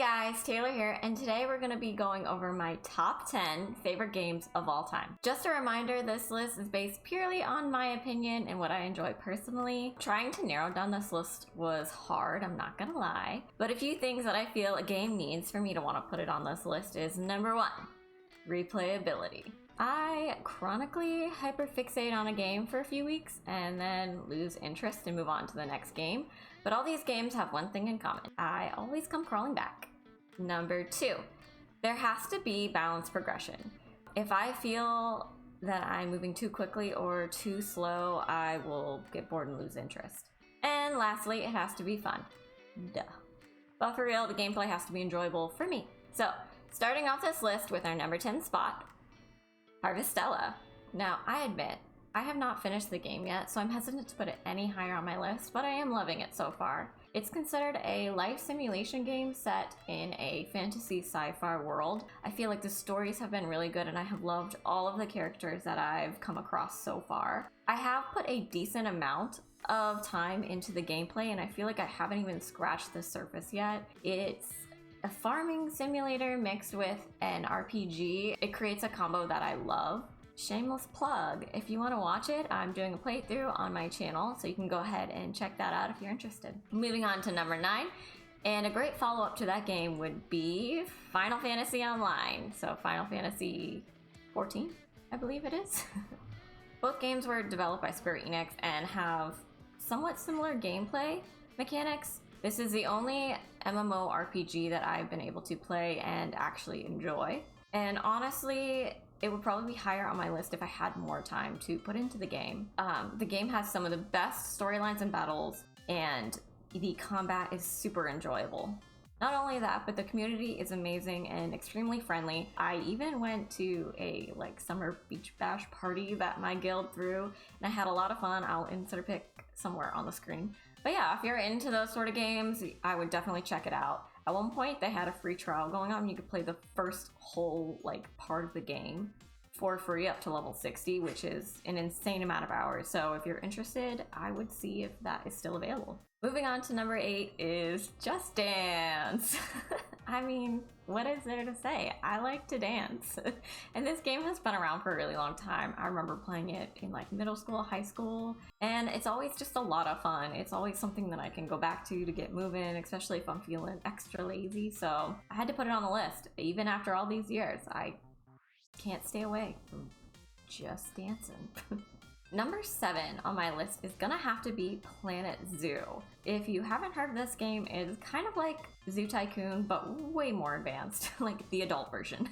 guys, Taylor here, and today we're going to be going over my top 10 favorite games of all time. Just a reminder, this list is based purely on my opinion and what I enjoy personally. Trying to narrow down this list was hard, I'm not gonna lie. But a few things that I feel a game needs for me to want to put it on this list is number 1, replayability. I chronically hyperfixate on a game for a few weeks and then lose interest and move on to the next game. But all these games have one thing in common. I always come crawling back. Number 2, there has to be balanced progression. If I feel that I'm moving too quickly or too slow, I will get bored and lose interest. And lastly, it has to be fun. Duh. But for real, the gameplay has to be enjoyable for me. So, starting off this list with our number 10 spot, Harvestella. Now, I admit, I have not finished the game yet, so I'm hesitant to put it any higher on my list, but I am loving it so far. It's considered a life simulation game set in a fantasy sci-fi world. I feel like the stories have been really good and I have loved all of the characters that I've come across so far. I have put a decent amount of time into the gameplay and I feel like I haven't even scratched the surface yet. It's a farming simulator mixed with an RPG. It creates a combo that I love. Shameless plug, if you want to watch it, I'm doing a playthrough on my channel, so you can go ahead and check that out if you're interested. Moving on to number 9, and a great follow-up to that game would be Final Fantasy Online. So Final Fantasy 14, I believe it is. Both games were developed by Square Enix and have somewhat similar gameplay mechanics. This is the only MMORPG that I've been able to play and actually enjoy. And honestly, it would probably be higher on my list if I had more time to put into the game. The game has some of the best storylines and battles, and the combat is super enjoyable. Not only that, but the community is amazing and extremely friendly. I even went to a summer beach bash party that my guild threw, and I had a lot of fun. I'll insert a pic somewhere on the screen. But yeah, if you're into those sort of games, I would definitely check it out. At one point, they had a free trial going on. You could play the first whole part of the game for free up to level 60, which is an insane amount of hours. So if you're interested, I would see if that is still available. Moving on to number 8 is Just Dance. I mean, what is there to say? I like to dance. And this game has been around for a really long time. I remember playing it in middle school, high school, and it's always just a lot of fun. It's always something that I can go back to get moving, especially if I'm feeling extra lazy. So I had to put it on the list. Even after all these years, I can't stay away from just dancing. Number 7 on my list is gonna have to be Planet Zoo. If you haven't heard of this game, it's kind of like Zoo Tycoon, but way more advanced, like the adult version.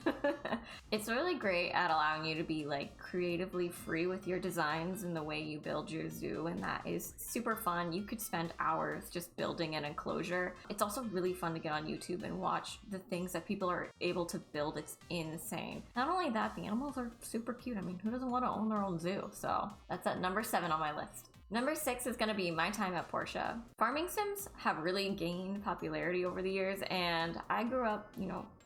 It's really great at allowing you to be creatively free with your designs and the way you build your zoo, and that is super fun. You could spend hours just building an enclosure. It's also really fun to get on YouTube and watch the things that people are able to build. It's insane. Not only that, the animals are super cute. I mean, who doesn't want to own their own zoo? So that's at number 7 on my list. Number 6 is going to be My Time at Portia. Farming sims have really gained popularity over the years, and I grew up,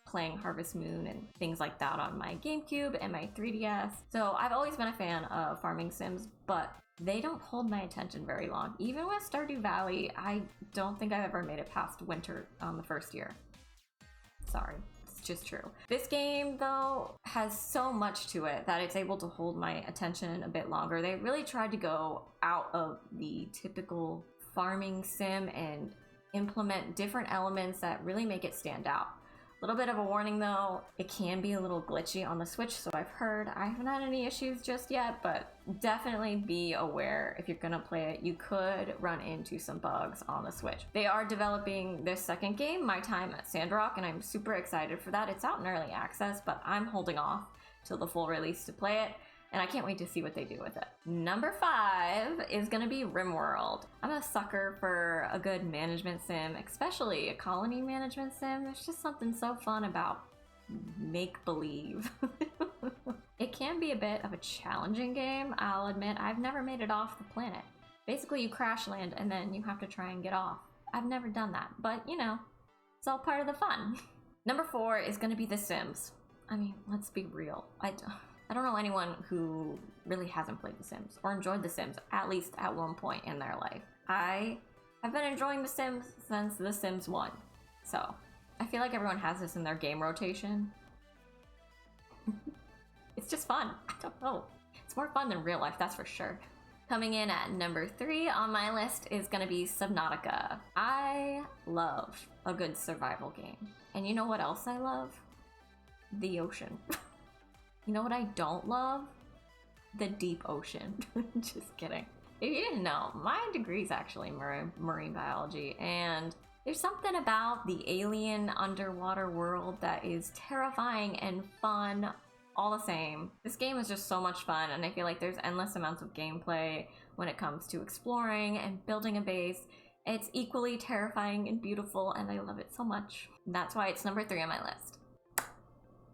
playing Harvest Moon and things like that on my GameCube and my 3DS. So I've always been a fan of farming sims, but they don't hold my attention very long. Even with Stardew Valley, I don't think I've ever made it past winter on the first year. Sorry. Just true. This game though has so much to it that it's able to hold my attention a bit longer. They really tried to go out of the typical farming sim and implement different elements that really make it stand out. A little bit of a warning though, it can be a little glitchy on the Switch, so I've heard. I haven't had any issues just yet, but definitely be aware if you're gonna play it, you could run into some bugs on the Switch. They are developing their second game, My Time at Sandrock, and I'm super excited for that. It's out in early access, but I'm holding off till the full release to play it, and I can't wait to see what they do with it. Number 5 is gonna be RimWorld. I'm a sucker for a good management sim, especially a colony management sim. There's just something so fun about make-believe. It can be a bit of a challenging game, I'll admit. I've never made it off the planet. Basically, you crash land and then you have to try and get off. I've never done that, but it's all part of the fun. Number 4 is gonna be The Sims. I mean, let's be real. I don't know anyone who really hasn't played The Sims or enjoyed The Sims, at least at one point in their life. I have been enjoying The Sims since The Sims 1, so I feel like everyone has this in their game rotation. It's just fun. I don't know. It's more fun than real life, that's for sure. Coming in at number 3 on my list is gonna be Subnautica. I love a good survival game. And you know what else I love? The ocean. You know what I don't love? The deep ocean. Just kidding. If you didn't know, my degree is actually marine biology, and there's something about the alien underwater world that is terrifying and fun all the same. This game is just so much fun, and I feel like there's endless amounts of gameplay when it comes to exploring and building a base. It's equally terrifying and beautiful, and I love it so much. That's why it's number 3 on my list.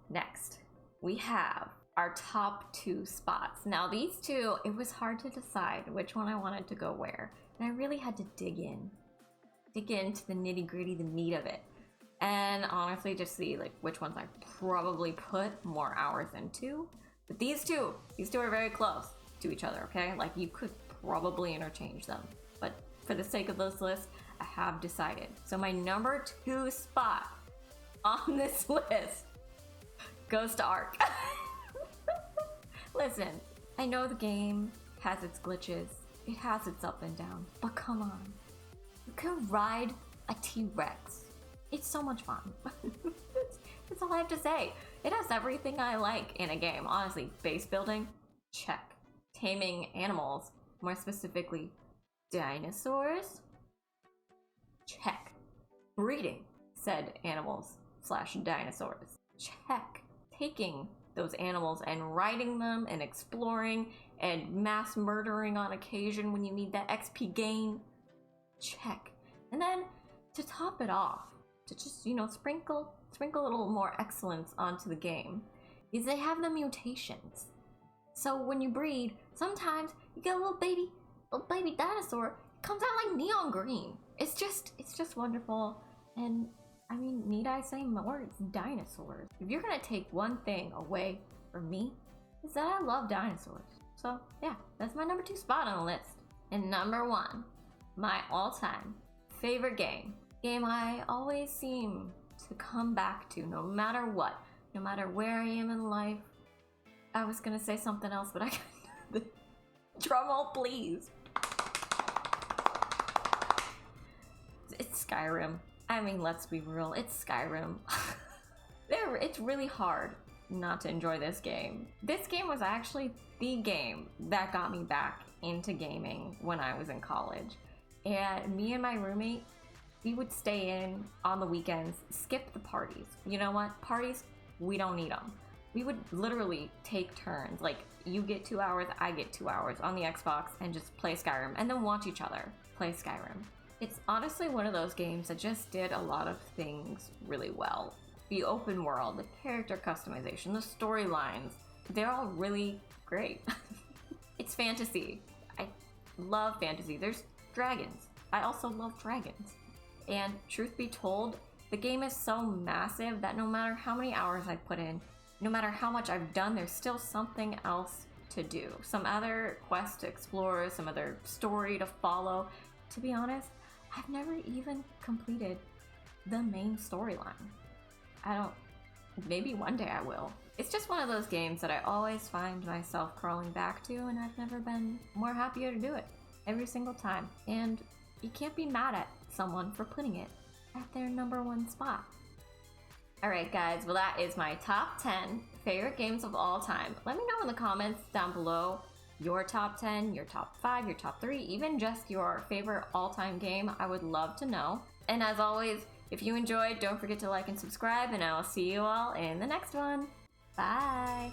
Next, we have our top 2 spots. Now these two, it was hard to decide which one I wanted to go where, and I really had to dig into the nitty gritty, the meat of it, and honestly just see like which ones I probably put more hours into. But these two are very close to each other, okay? Like you could probably interchange them, but for the sake of this list, I have decided. So my number 2 spot on this list goes to Ark. Listen, I know the game has its glitches, it has its up and down, but come on. You can ride a T-Rex. It's so much fun. That's all I have to say. It has everything I like in a game. Honestly, base building, check. Taming animals, more specifically dinosaurs, check. Breeding said animals / dinosaurs, check. Taking those animals and riding them and exploring and mass murdering on occasion when you need that XP gain, check. And then to top it off, to just, you know, sprinkle a little more excellence onto the game, is they have the mutations. So when you breed, sometimes you get a little baby dinosaur. It comes out like neon green. It's just wonderful. And I mean, need I say more? It's dinosaurs. If you're gonna take one thing away from me, is that I love dinosaurs. So yeah, that's my number 2 spot on the list. And number 1, my all-time favorite game I always seem to come back to no matter what, no matter where I am in life. I was gonna say something else, but I can't. Drum roll, please. It's Skyrim. I mean, let's be real, it's Skyrim. It's really hard not to enjoy this game. This game was actually the game that got me back into gaming when I was in college. And me and my roommate, we would stay in on the weekends, skip the parties. You know what? Parties, we don't need them. We would literally take turns. Like, you get 2 hours, I get 2 hours on the Xbox and just play Skyrim, and then watch each other play Skyrim. It's honestly one of those games that just did a lot of things really well. The open world, the character customization, the storylines, they're all really great. It's fantasy. I love fantasy. There's dragons. I also love dragons. And truth be told, the game is so massive that no matter how many hours I put in, no matter how much I've done, there's still something else to do. Some other quest to explore, some other story to follow. To be honest, I've never even completed the main storyline. Maybe one day I will. It's just one of those games that I always find myself crawling back to, and I've never been more happier to do it every single time. And you can't be mad at someone for putting it at their number 1 spot. Alright guys, well that is my top 10 favorite games of all time. Let me know in the comments down below your top 10, your top 5, your top 3, even just your favorite all-time game. I would love to know. And as always, if you enjoyed, don't forget to like and subscribe, and I will see you all in the next one. Bye!